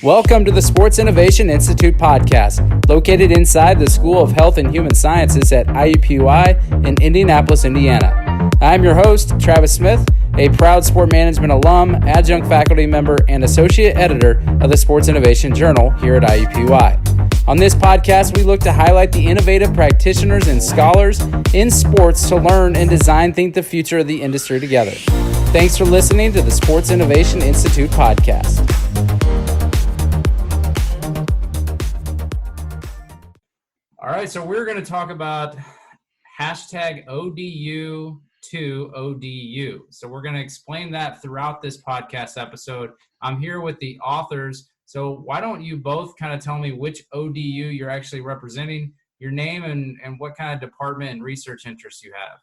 Welcome to the Sports Innovation Institute podcast, located inside the School of Health and Human Sciences at IUPUI in Indianapolis, Indiana. I'm your host, Travis Smith, a proud sport management alum, adjunct faculty member, and associate editor of the Sports Innovation Journal here at IUPUI. On this podcast, we look to highlight the innovative practitioners and scholars in sports to learn and think the future of the industry together. Thanks for listening to the Sports Innovation Institute podcast. All right, so we're going to talk about hashtag ODU to ODU. So we're going to explain that throughout this podcast episode. I'm here with the authors. So why don't you both kind of tell me which ODU you're actually representing, your name, and what kind of department and research interests you have.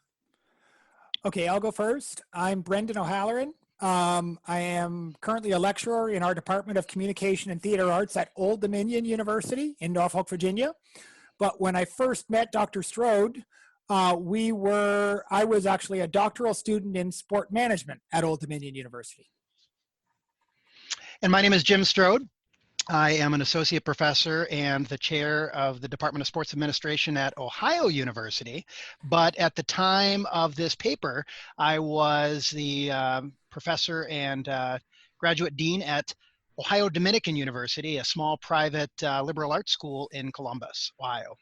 Okay, I'll go first. I'm Brendan O'Halloran. I am currently a lecturer in our Department of Communication and Theater Arts at Old Dominion University in Norfolk, Virginia. But when I first met Dr. Strode, I was actually a doctoral student in sport management at Old Dominion University. And my name is Jim Strode. I am an associate professor and the chair of the Department of Sports Administration at Ohio University. But at the time of this paper, I was the professor and graduate dean at Ohio Dominican University, a small private liberal arts school in Columbus, Ohio.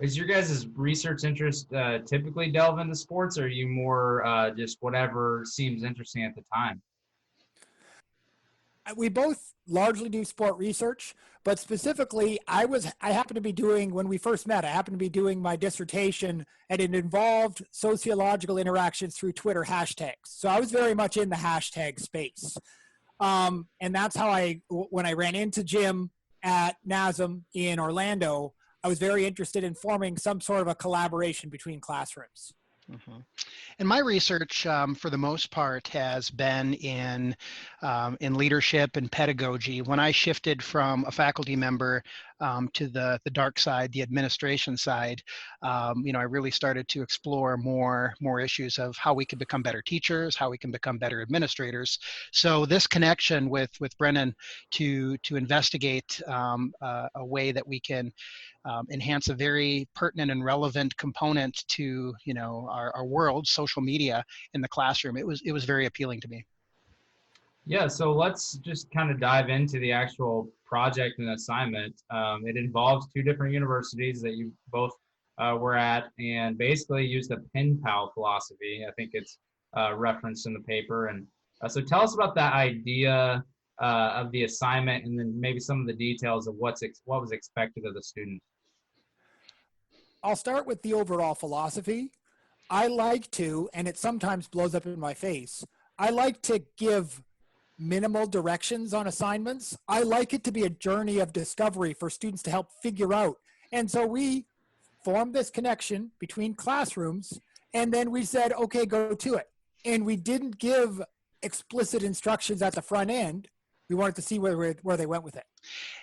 Is your guys' research interest typically delve into sports, or are you more just whatever seems interesting at the time? We both largely do sport research, but specifically I happened to be doing, when we first met, I happened to be doing my dissertation, and it involved sociological interactions through Twitter hashtags. So I was very much in the hashtag space. And that's how when I ran into Jim at NASM in Orlando, I was very interested in forming some sort of a collaboration between classrooms. Mm-hmm. And my research, for the most part, has been in leadership and pedagogy. When I shifted from a faculty member to the dark side, the administration side, I really started to explore more issues of how we could become better teachers, how we can become better administrators. So this connection with Brennan to investigate a way that we can enhance a very pertinent and relevant component to our world, social media in the classroom. It was very appealing to me. Yeah, so let's just kind of dive into the actual project and assignment. It involves two different universities that you both were at, and basically used a pen pal philosophy. I think it's referenced in the paper. And so tell us about that idea of the assignment, and then maybe some of the details of what was expected of the students. I'll start with the overall philosophy. I like to, and it sometimes blows up in my face, I like to give minimal directions on assignments. I like it to be a journey of discovery for students to help figure out. And so we formed this connection between classrooms, and then we said, okay, go to it. And we didn't give explicit instructions at the front end. We wanted to see where they went with it.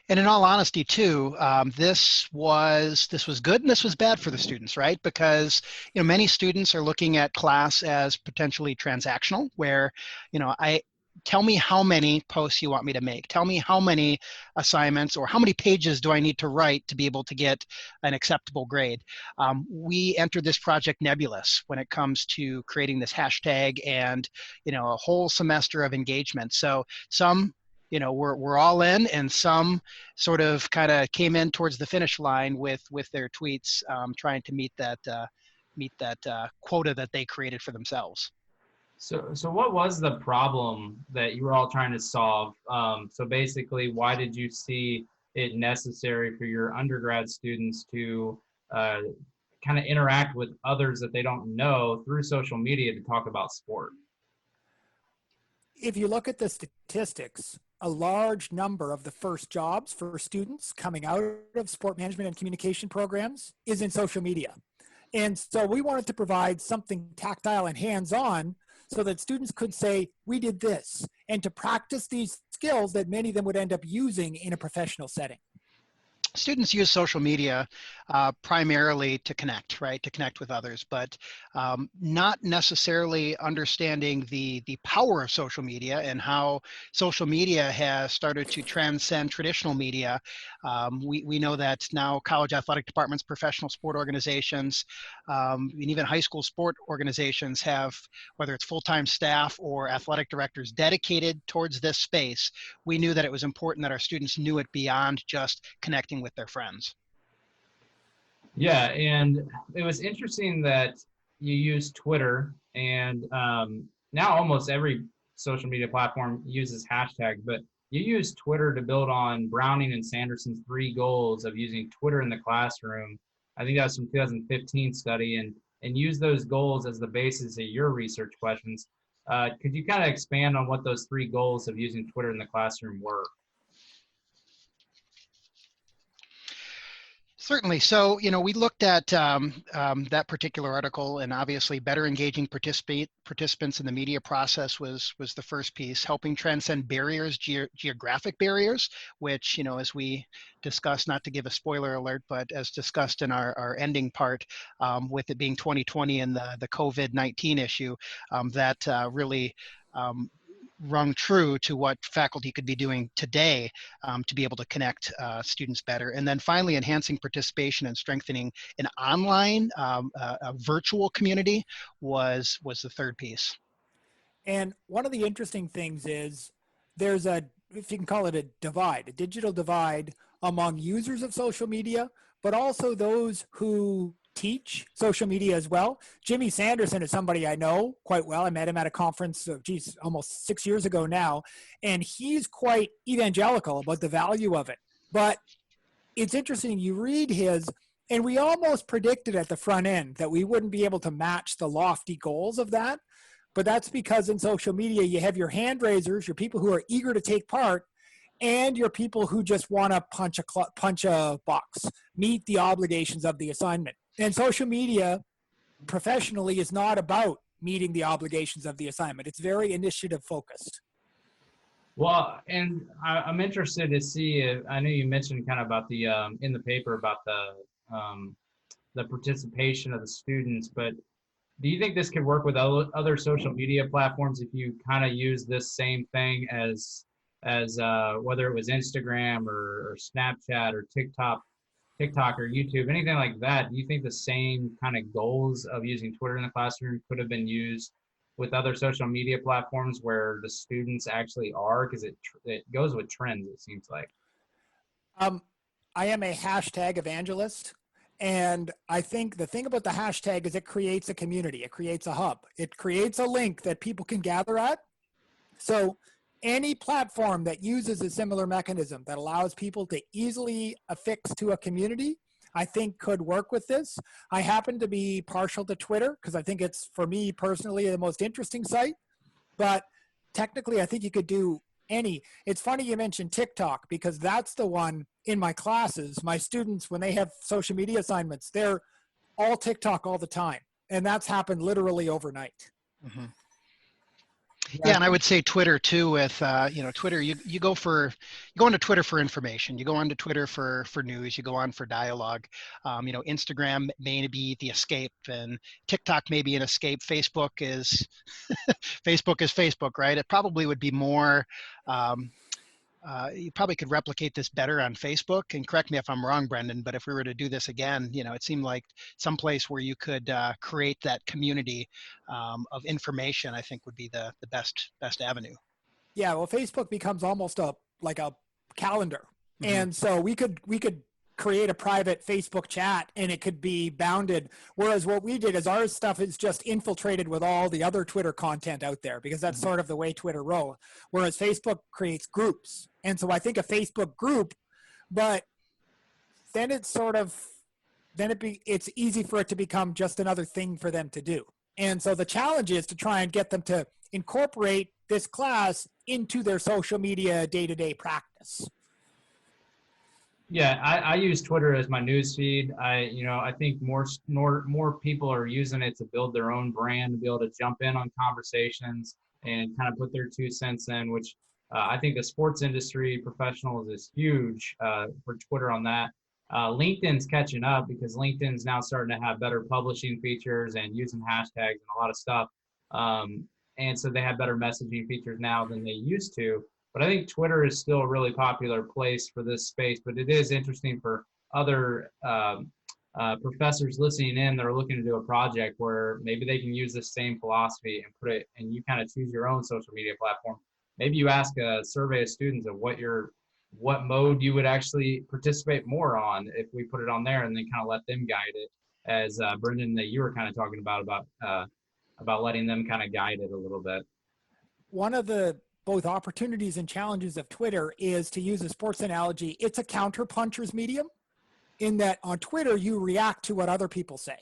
And in all honesty, too, this was good and this was bad for the students, right? Because many students are looking at class as potentially transactional, where tell me how many posts you want me to make. Tell me how many assignments or how many pages do I need to write to be able to get an acceptable grade. We entered this project nebulous when it comes to creating this hashtag and a whole semester of engagement. So some we're all in, and some sort of kind of came in towards the finish line with their tweets, trying to meet that quota that they created for themselves. So what was the problem that you were all trying to solve? So basically, why did you see it necessary for your undergrad students to kind of interact with others that they don't know through social media to talk about sport? If you look at the statistics, a large number of the first jobs for students coming out of sport management and communication programs is in social media. And so we wanted to provide something tactile and hands-on so that students could say, we did this, and to practice these skills that many of them would end up using in a professional setting. students use social media primarily to connect, right? To connect with others, but not necessarily understanding the power of social media and how social media has started to transcend traditional media. We know that now college athletic departments, professional sport organizations, and even high school sport organizations have, whether it's full-time staff or athletic directors dedicated towards this space. We knew that it was important that our students knew it beyond just connecting with their friends. Yeah, and it was interesting that you use Twitter, and now almost every social media platform uses hashtag, but you use Twitter to build on Browning and Sanderson's 3 goals of using Twitter in the classroom. I think that was from 2015 study, and use those goals as the basis of your research questions. Could you kind of expand on what those 3 goals of using Twitter in the classroom were? Certainly. So, we looked at that particular article, and obviously better engaging participants in the media process was the first piece, helping transcend barriers, geographic barriers, which, as we discussed, not to give a spoiler alert, but as discussed in our ending part, with it being 2020 and the COVID-19 issue, that really rung true to what faculty could be doing today to be able to connect students better. And then finally, enhancing participation and strengthening an online a virtual community was the third piece. And one of the interesting things is there's if you can call it a divide, a digital divide among users of social media, but also those who teach social media as well. Jimmy Sanderson is somebody I know quite well. I met him at a conference, almost 6 years ago now, and he's quite evangelical about the value of it. But it's interesting, you read his, and we almost predicted at the front end that we wouldn't be able to match the lofty goals of that. But that's because in social media, you have your hand raisers, your people who are eager to take part, and your people who just want to punch a box, meet the obligations of the assignment. And social media professionally is not about meeting the obligations of the assignment. It's very initiative focused. Well, and I'm interested to see if, I know you mentioned kind of about the in the paper about the participation of the students, but do you think this could work with other social media platforms if you kind of use this same thing as whether it was Instagram or Snapchat or TikTok or YouTube, anything like that? Do you think the same kind of goals of using Twitter in the classroom could have been used with other social media platforms where the students actually are? Because it goes with trends, it seems like. I am a hashtag evangelist. And I think the thing about the hashtag is it creates a community. It creates a hub. It creates a link that people can gather at. So any platform that uses a similar mechanism that allows people to easily affix to a community, I think could work with this. I happen to be partial to Twitter because I think it's, for me personally, the most interesting site. But technically, I think you could do any. It's funny you mentioned TikTok because that's the one in my classes. My students, when they have social media assignments, they're all TikTok all the time. And that's happened literally overnight. Mm-hmm. Yeah, and I would say Twitter too. With Twitter, you go onto Twitter for information. You go onto Twitter for news. You go on for dialogue. Instagram may be the escape, and TikTok may be an escape. Facebook is Facebook, right? It probably would be more. You probably could replicate this better on Facebook, and correct me if I'm wrong, Brendan, but if we were to do this again, it seemed like some place where you could create that community of information, I think would be the best avenue. Yeah, well, Facebook becomes almost like a calendar. Mm-hmm. And so we could create a private Facebook chat and it could be bounded. Whereas what we did is our stuff is just infiltrated with all the other Twitter content out there because that's sort of the way Twitter rolls. Whereas Facebook creates groups. And so I think a Facebook group, but then it's it's easy for it to become just another thing for them to do. And so the challenge is to try and get them to incorporate this class into their social media day-to-day practice. Yeah, I use Twitter as my news feed. I think more people are using it to build their own brand, to be able to jump in on conversations and kind of put their 2 cents in, which I think the sports industry professionals is huge for Twitter on that. LinkedIn's catching up because LinkedIn's now starting to have better publishing features and using hashtags and a lot of stuff. And so they have better messaging features now than they used to. But I think Twitter is still a really popular place for this space. But it is interesting for other professors listening in that are looking to do a project where maybe they can use this same philosophy and put it, and you kind of choose your own social media platform. Maybe you ask a survey of students of what mode you would actually participate more on if we put it on there, and then kind of let them guide it, as Brendan, that you were kind of talking about letting them kind of guide it a little bit. One of the both opportunities and challenges of Twitter is, to use a sports analogy, it's a counterpuncher's medium, in that on Twitter you react to what other people say,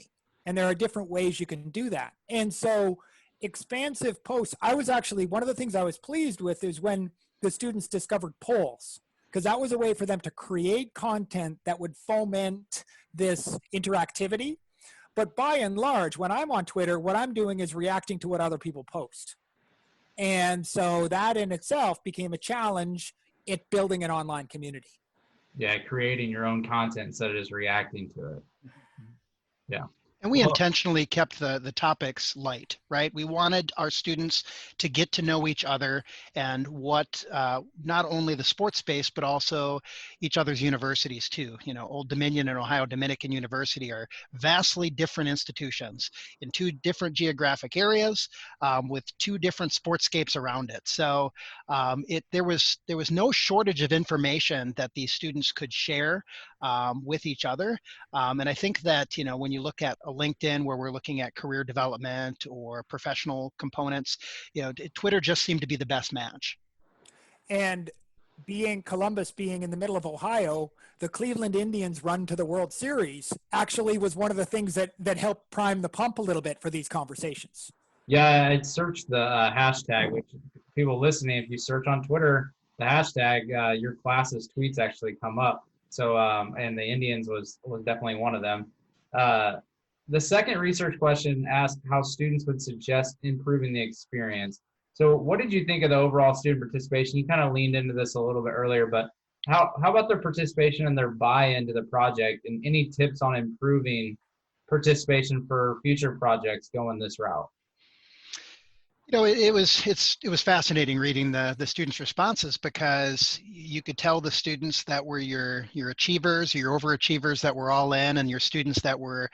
and there are different ways you can do that. And so expansive posts, one of the things I was pleased with is when the students discovered polls, because that was a way for them to create content that would foment this interactivity. But by and large, when I'm on Twitter, what I'm doing is reacting to what other people post. And so that in itself became a challenge in building an online community. Yeah, creating your own content instead of just reacting to it. Yeah. And we intentionally kept the topics light, right? We wanted our students to get to know each other and what, not only the sports space, but also each other's universities too. You know, Old Dominion and Ohio Dominican University are vastly different institutions in two different geographic areas, with two different sportscapes around it. So there was no shortage of information that these students could share with each other. And I think that, you know, when you look at a LinkedIn where we're looking at career development or professional components, you know, Twitter just seemed to be the best match. And Columbus being in the middle of Ohio, the Cleveland Indians run to the World Series actually was one of the things that helped prime the pump a little bit for these conversations. Yeah, I'd search the hashtag, which people listening, if you search on Twitter, the hashtag, your class's tweets actually come up. So, and the Indians was definitely one of them. The second research question asked how students would suggest improving the experience. So what did you think of the overall student participation? You kind of leaned into this a little bit earlier, but how about their participation and their buy-in to the project, and any tips on improving participation for future projects going this route? You know, it was fascinating reading the students' responses, because you could tell the students that were your achievers, your overachievers that were all in, and your students that were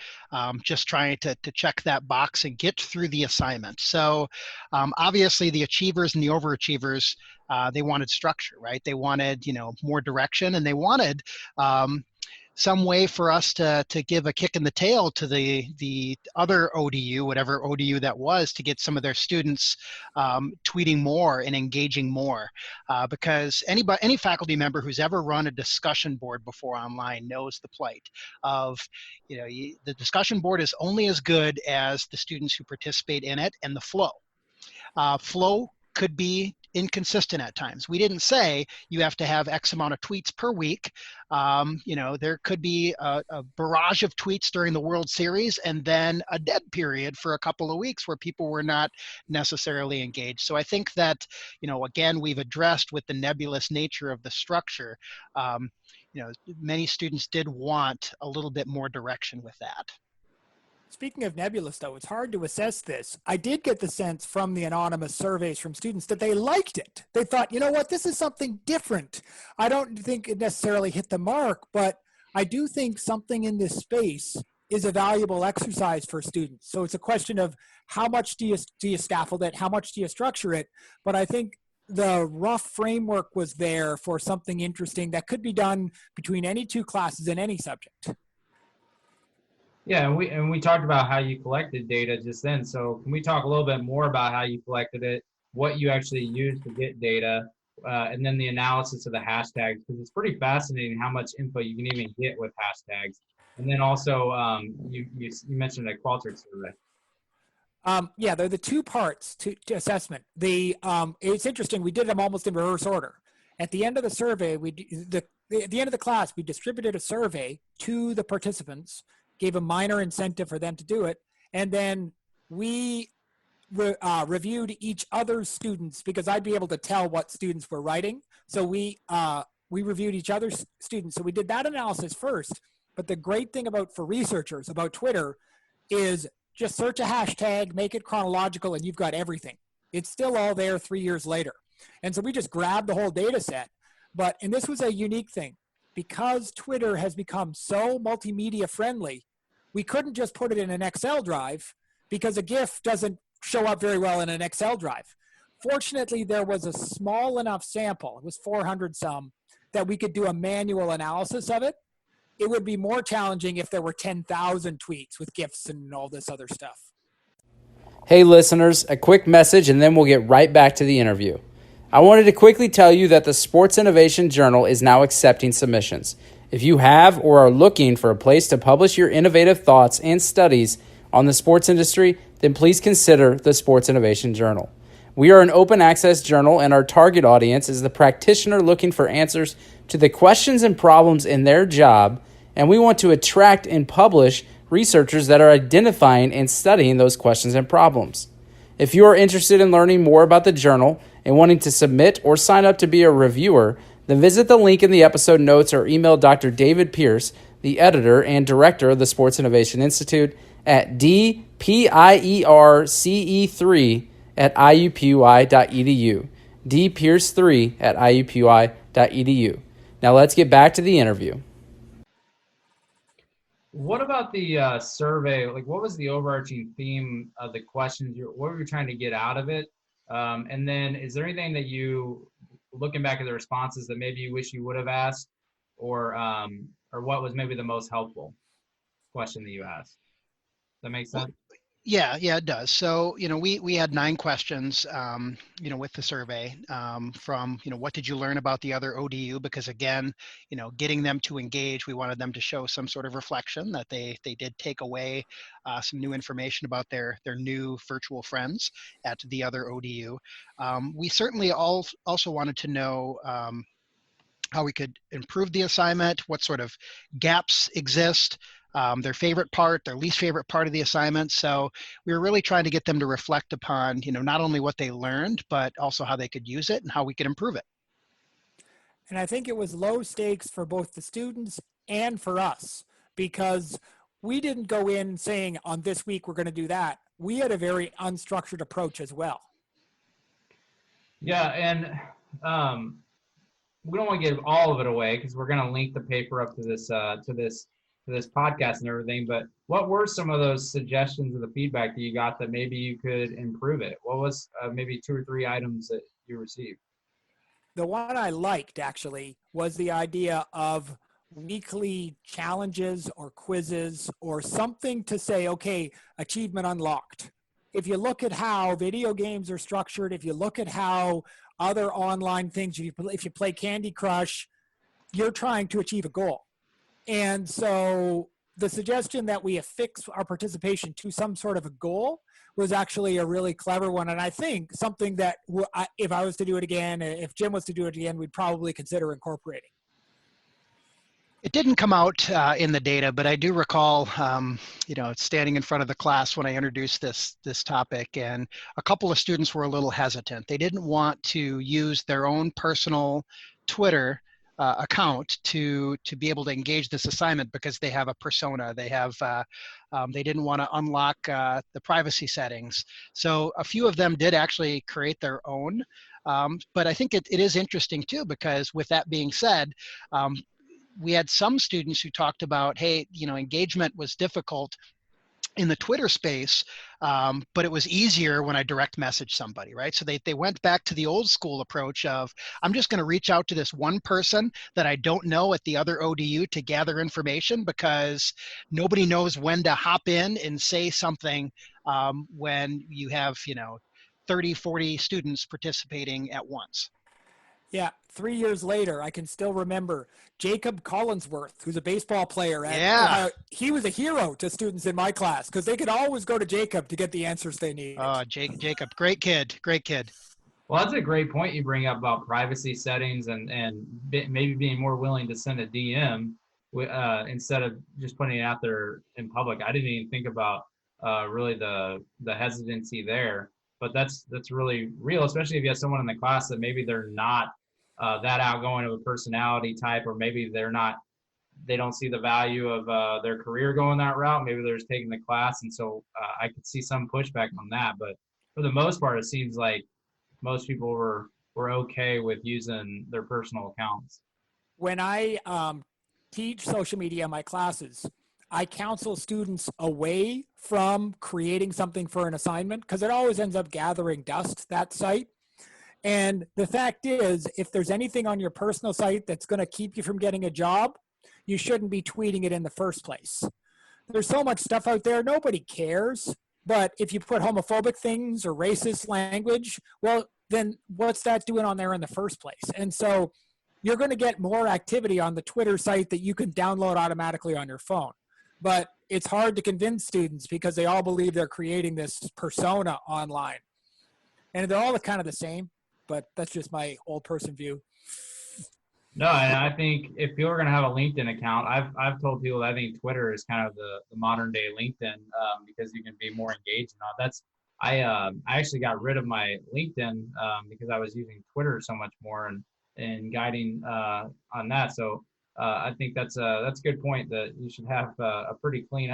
just trying to check that box and get through the assignment. So obviously the achievers and the overachievers, they wanted structure, right? They wanted, you know, more direction, and they wanted some way for us to give a kick in the tail to the other ODU, whatever ODU that was, to get some of their students tweeting more and engaging more. Because any faculty member who's ever run a discussion board before online knows the plight of, you know, the discussion board is only as good as the students who participate in it, and the flow. Flow could be inconsistent at times. We didn't say you have to have X amount of tweets per week. You know, there could be a barrage of tweets during the World Series, and then a dead period for a couple of weeks where people were not necessarily engaged. So I think that, you know, again, we've addressed with the nebulous nature of the structure. You know, many students did want a little bit more direction with that. Speaking of nebulous, though, it's hard to assess this. I did get the sense from the anonymous surveys from students that they liked it. They thought, you know what, this is something different. I don't think it necessarily hit the mark, but I do think something in this space is a valuable exercise for students. So it's a question of how much do you scaffold it? How much do you structure it? But I think the rough framework was there for something interesting that could be done between any two classes in any subject. Yeah, and we talked about how you collected data just then. So can we talk a little bit more about how you collected it, what you actually used to get data, and then the analysis of the hashtags, because it's pretty fascinating how much info you can even get with hashtags. And then also, you mentioned a Qualtrics survey. Yeah, they're the two parts to assessment. It's interesting. We did them almost in reverse order. At the end of the survey, at the end of the class, we distributed a survey to the participants, gave a minor incentive for them to do it, and then we reviewed each other's students, because I'd be able to tell what students were writing. So we we reviewed each other's students. So we did that analysis first. But the great thing for researchers about Twitter is just search a hashtag, make it chronological, and you've got everything. It's still all there 3 years later. And so we just grabbed the whole data set. And this was a unique thing. Because Twitter has become so multimedia friendly, we couldn't just put it in an Excel drive because a GIF doesn't show up very well in an Excel drive. Fortunately, there was a small enough sample, it was 400 some, that we could do a manual analysis of it. It would be more challenging if there were 10,000 tweets with GIFs and all this other stuff. Hey listeners, a quick message and then we'll get right back to the interview. I wanted to quickly tell you that the Sports Innovation Journal is now accepting submissions. If you have or are looking for a place to publish your innovative thoughts and studies on the sports industry, then please consider the Sports Innovation Journal. We are an open access journal and our target audience is the practitioner looking for answers to the questions and problems in their job, and we want to attract and publish researchers that are identifying and studying those questions and problems. If you are interested in learning more about the journal and wanting to submit or sign up to be a reviewer, then visit the link in the episode notes or email Dr. David Pierce, the editor and director of the Sports Innovation Institute, at dpierce3@iupui.edu, dpierce3@iupui.edu. Now let's get back to the interview. What about the survey? Like, what was the overarching theme of the questions? What were you trying to get out of it? And then is there anything that you, looking back at the responses, that maybe you wish you would have asked, or what was maybe the most helpful question that you asked? Does that make sense? Yeah, it does. So, we had 9 questions, with the survey, from, what did you learn about the other ODU? Because again, getting them to engage, we wanted them to show some sort of reflection that they did take away some new information about their new virtual friends at the other ODU. We certainly also wanted to know how we could improve the assignment, what sort of gaps exist, their favorite part, their least favorite part of the assignment. So we were really trying to get them to reflect upon, not only what they learned, but also how they could use it and how we could improve it. And I think it was low stakes for both the students and for us, because we didn't go in saying on this week we're going to do that. We had a very unstructured approach as well. Yeah, and we don't want to give all of it away because we're going to link the paper up to this podcast and everything, but what were some of those suggestions of the feedback that you got that maybe you could improve it? What was maybe 2 or 3 items that you received? The one I liked actually was the idea of weekly challenges or quizzes or something to say, okay, achievement unlocked. If you look at how video games are structured, if you look at how other online things, if you play Candy Crush, you're trying to achieve a goal. And so the suggestion that we affix our participation to some sort of a goal was actually a really clever one. And I think something that if I was to do it again, if Jim was to do it again, we'd probably consider incorporating. It didn't come out in the data, but I do recall, standing in front of the class when I introduced this topic, and a couple of students were a little hesitant. They didn't want to use their own personal Twitter account to be able to engage this assignment because they have a persona. They have they didn't want to unlock the privacy settings. So a few of them did actually create their own. But I think it is interesting too, because with that being said, we had some students who talked about, hey, engagement was difficult in the Twitter space, but it was easier when I direct message somebody, right? So they went back to the old school approach of, I'm just going to reach out to this one person that I don't know at the other ODU to gather information, because nobody knows when to hop in and say something when you have, 30, 40 students participating at once. Yeah, 3 years later, I can still remember Jacob Collinsworth, who's a baseball player. He was a hero to students in my class because they could always go to Jacob to get the answers they need. Jacob, great kid. Well, that's a great point you bring up about privacy settings and maybe being more willing to send a DM instead of just putting it out there in public. I didn't even think about really the hesitancy there, but that's really real, especially if you have someone in the class that maybe they're not that outgoing of a personality type, or maybe they don't see the value of their career going that route. Maybe they're just taking the class, and so I could see some pushback on that. But for the most part, it seems like most people were okay with using their personal accounts. When I teach social media in my classes, I counsel students away from creating something for an assignment because it always ends up gathering dust, that site. And the fact is, if there's anything on your personal site that's going to keep you from getting a job, you shouldn't be tweeting it in the first place. There's so much stuff out there, nobody cares. But if you put homophobic things or racist language, well, then what's that doing on there in the first place? And so you're going to get more activity on the Twitter site that you can download automatically on your phone. But it's hard to convince students because they all believe they're creating this persona online. And they're all kind of the same, but that's just my old person view. No, and I think if people are going to have a LinkedIn account, I've told people that I think Twitter is kind of the modern day LinkedIn, because you can be more engaged. I actually got rid of my LinkedIn because I was using Twitter so much more and guiding on that. So I think that's a good point, that you should have a pretty clean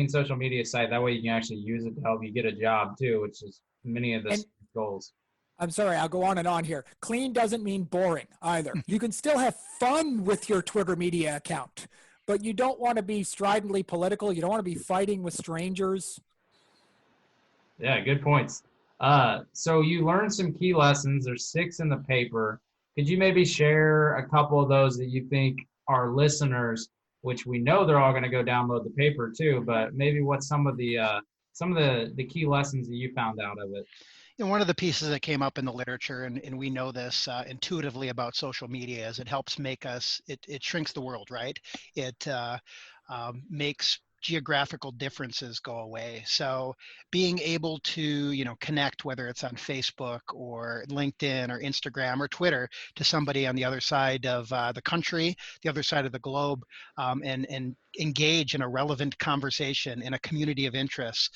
social media site. That way you can actually use it to help you get a job too, which is many of the goals. I'm sorry, I'll go on and on here. Clean doesn't mean boring either. You can still have fun with your Twitter media account, but you don't want to be stridently political. You don't want to be fighting with strangers. Yeah, good points. So you learned some key lessons. There's 6 in the paper. Could you maybe share a couple of those that you think our listeners, which we know they're all going to go download the paper too, but maybe what some of the key lessons that you found out of it? One of the pieces that came up in the literature, and we know this intuitively about social media, is it helps make us, it shrinks the world, right? It makes geographical differences go away. So being able to, connect, whether it's on Facebook or LinkedIn or Instagram or Twitter, to somebody on the other side of the country, the other side of the globe, and engage in a relevant conversation in a community of interests,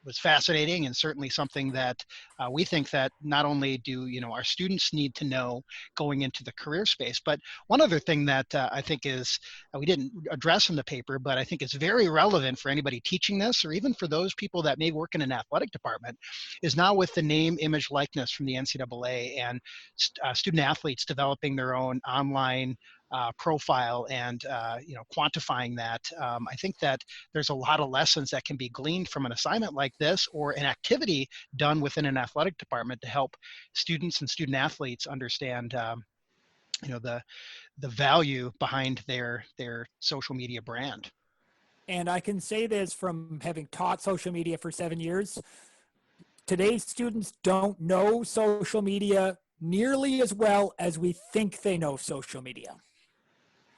was fascinating, and certainly something that we think that not only do our students need to know going into the career space, but one other thing that I think is we didn't address in the paper, but I think it's very relevant for anybody teaching this, or even for those people that may work in an athletic department, is now with the name, image, likeness from the NCAA and student athletes developing their own online profile and quantifying that. I think that there's a lot of lessons that can be gleaned from an assignment like this, or an activity done within an athletic department, to help students and student athletes understand the value behind their social media brand. And I can say this from having taught social media for 7 years. Today's students don't know social media nearly as well as we think they know social media.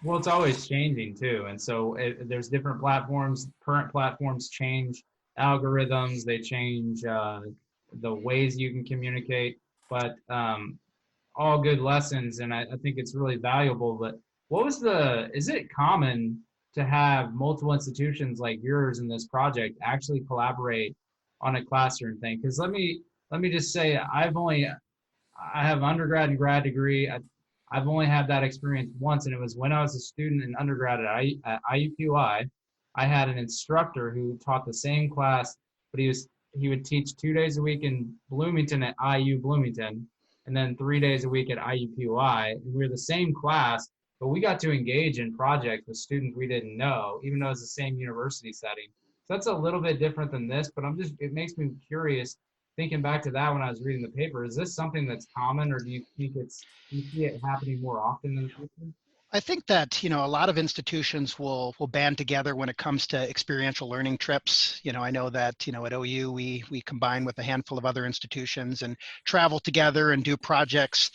Well, it's always changing too. And so there's different platforms. Current platforms change algorithms. They change the ways you can communicate, but all good lessons. And I think it's really valuable. But is it common to have multiple institutions like yours in this project actually collaborate on a classroom thing? Because let me just say, I have undergrad and grad degree. I've only had that experience once, and it was when I was a student in undergrad at IUPUI. I had an instructor who taught the same class, but he would teach 2 days a week in Bloomington at IU Bloomington, and then 3 days a week at IUPUI. And we were the same class, but we got to engage in projects with students we didn't know, even though it's the same university setting. So that's a little bit different than this, but it makes me curious. Thinking back to that when I was reading the paper, is this something that's common, or do you see it happening more often in the future? I think that, a lot of institutions will band together when it comes to experiential learning trips. I know that, at OU, we combine with a handful of other institutions and travel together and do projects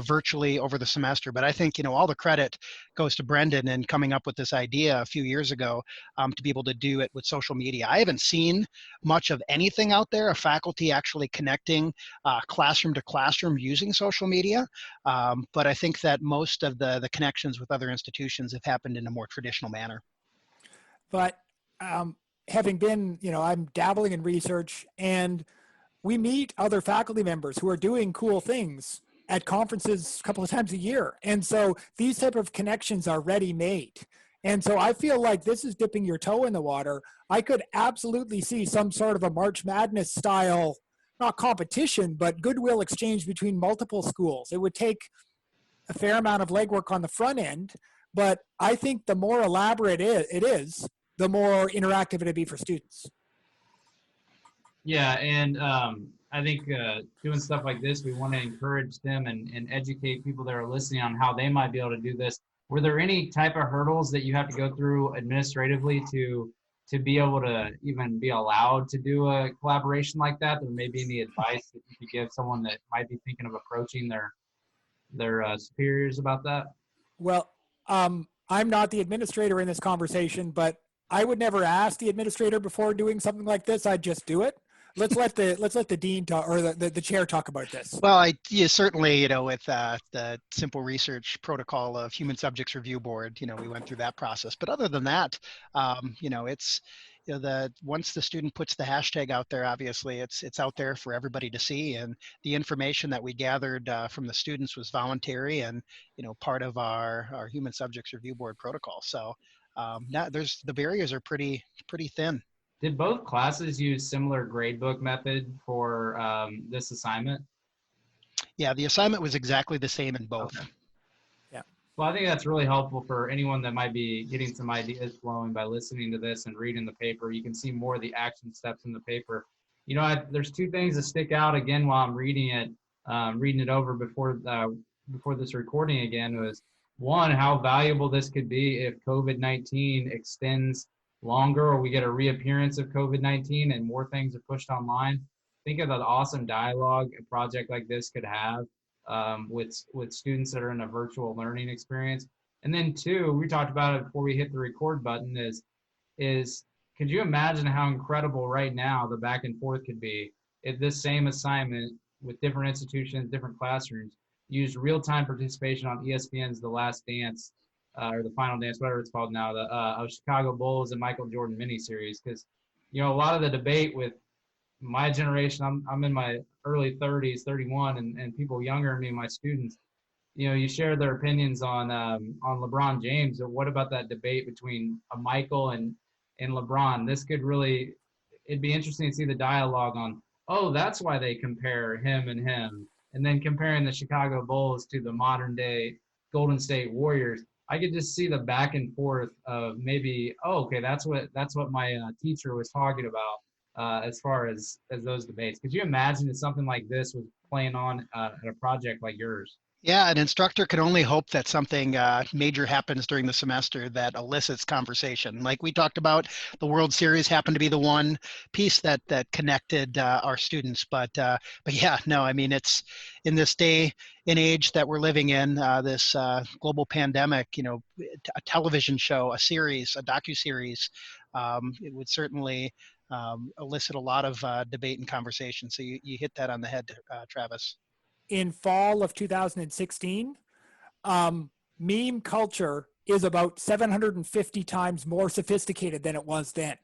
virtually over the semester. But I think, all the credit goes to Brendan in coming up with this idea a few years ago to be able to do it with social media. I haven't seen much of anything out there, a faculty actually connecting classroom to classroom using social media. But I think that most of the connections with other institutions have happened in a more traditional manner. But having been, I'm dabbling in research, and we meet other faculty members who are doing cool things at conferences a couple of times a year. And so these type of connections are ready-made. And so I feel like this is dipping your toe in the water. I could absolutely see some sort of a March Madness style, not competition, but goodwill exchange between multiple schools. It would take a fair amount of legwork on the front end, but I think the more elaborate it is, the more interactive it'd be for students. Yeah, and I think doing stuff like this, we want to encourage them and educate people that are listening on how they might be able to do this. Were there any type of hurdles that you have to go through administratively to be able to even be allowed to do a collaboration like that? There may be any advice that you could give someone that might be thinking of approaching their superiors about that? Well, I'm not the administrator in this conversation, but I would never ask the administrator before doing something like this. I'd just do it. Let's let the dean talk, or the chair talk about this. Well, certainly, with the simple research protocol of Human Subjects Review Board, we went through that process. But other than that, it's once the student puts the hashtag out there, obviously it's out there for everybody to see, and the information that we gathered from the students was voluntary and part of our Human Subjects Review Board protocol. So the barriers are pretty thin. Did both classes use similar gradebook method for this assignment? Yeah, the assignment was exactly the same in both. Okay. Yeah. Well, I think that's really helpful for anyone that might be getting some ideas flowing by listening to this and reading the paper. You can see more of the action steps in the paper. There's two things that stick out again while I'm reading it over before this recording again was, one, how valuable this could be if COVID-19 extends longer or we get a reappearance of COVID-19 and more things are pushed online. Think of the awesome dialogue a project like this could have with students that are in a virtual learning experience. And then two, we talked about it before we hit the record button, is could you imagine how incredible right now the back and forth could be if this same assignment with different institutions, different classrooms, used real-time participation on ESPN's The Last Dance, or The Final Dance, whatever it's called now, of Chicago Bulls and Michael Jordan miniseries. Because, a lot of the debate with my generation, I'm in my early 30s, 31, and people younger than me, my students, you share their opinions on LeBron James. Or what about that debate between Michael and LeBron? This could really, it'd be interesting to see the dialogue on, oh, that's why they compare him and him. And then comparing the Chicago Bulls to the modern day Golden State Warriors. I could just see the back and forth of maybe, oh, okay, that's what my teacher was talking about as far as those debates. Could you imagine if something like this was playing on at a project like yours? Yeah, an instructor can only hope that something major happens during the semester that elicits conversation. Like we talked about, the World Series happened to be the one piece that connected our students. But yeah, no, I mean, it's in this day and age that we're living in, this global pandemic, a television show, a series, a docuseries, it would certainly elicit a lot of debate and conversation. So you hit that on the head, Travis. In fall of 2016, meme culture is about 750 times more sophisticated than it was then.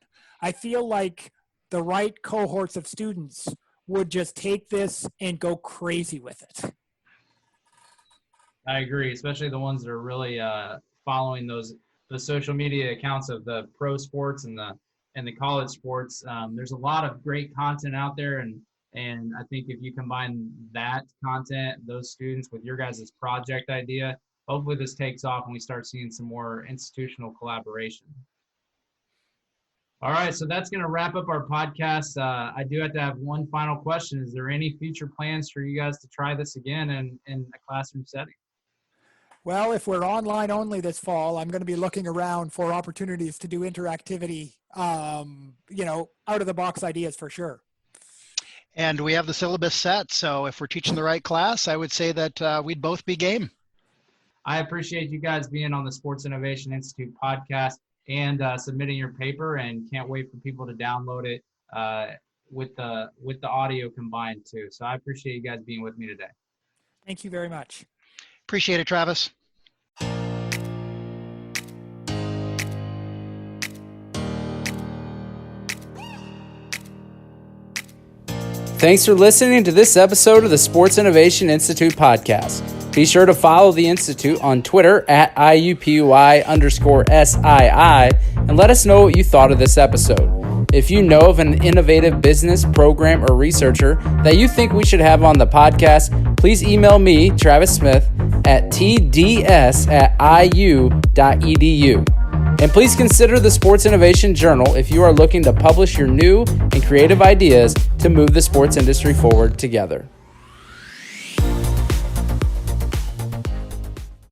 I feel like the right cohorts of students would just take this and go crazy with it. I agree, especially the ones that are really following the social media accounts of the pro sports and the college sports. There's a lot of great content out there, and I think if you combine that content, those students, with your guys' project idea, hopefully this takes off and we start seeing some more institutional collaboration. All right, so that's going to wrap up our podcast. I do have to have one final question. Is there any future plans for you guys to try this again in a classroom setting? Well, if we're online only this fall, I'm going to be looking around for opportunities to do interactivity, out of the box ideas for sure. And we have the syllabus set, so if we're teaching the right class, I would say that we'd both be game. I appreciate you guys being on the Sports Innovation Institute podcast and submitting your paper, and can't wait for people to download it with the audio combined too. So I appreciate you guys being with me today. Thank you very much. Appreciate it, Travis. Thanks for listening to this episode of the Sports Innovation Institute podcast. Be sure to follow the Institute on Twitter at IUPUI_SII and let us know what you thought of this episode. If you know of an innovative business, program, or researcher that you think we should have on the podcast, please email me, Travis Smith, at tds@iu.edu. And please consider the Sports Innovation Journal if you are looking to publish your new and creative ideas to move the sports industry forward together.